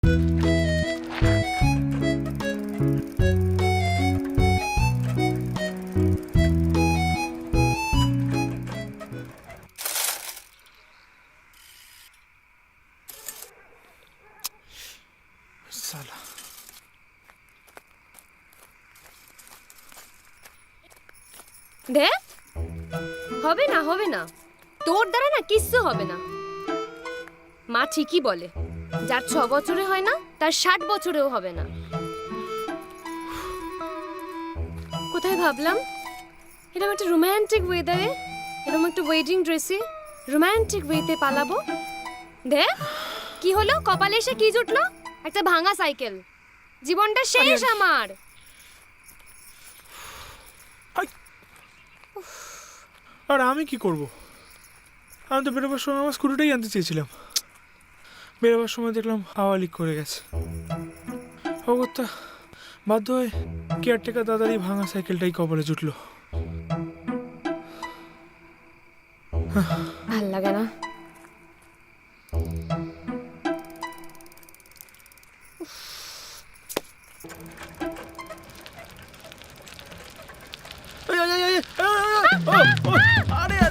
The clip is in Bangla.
সালা দে হবে না হবে না, তোর দ্বারা না কিচ্ছু হবে না। মা ঠিকই বলে, যার 6 বছরে হয় না তার 60 বছরেও হবে না। কোথায় ভাবলাম এরকম একটা রোম্যান্টিক ওয়েদারে, এরকম একটা ওয়েডিং ড্রেসে রোম্যান্টিক ওয়েতে পালাবো। দে কি হলো, কপালে এসে কি জুটলো? একটা ভাঙা সাইকেল। জীবনটা শেষ আমার। আর আমি কি করব? আমি তো বেরোবার সময় আমার স্কুটিটাই আনতে চেয়েছিলাম। বেরোবার সময় দেখলাম হাওয়া লিক করে গেছে। অগত্যা বাধ্য হয়ে কেয়ারটেকার দাদারই ভাঙা সাইকেলটাই কপালে জুটলো। ভাল লাগে না। আরে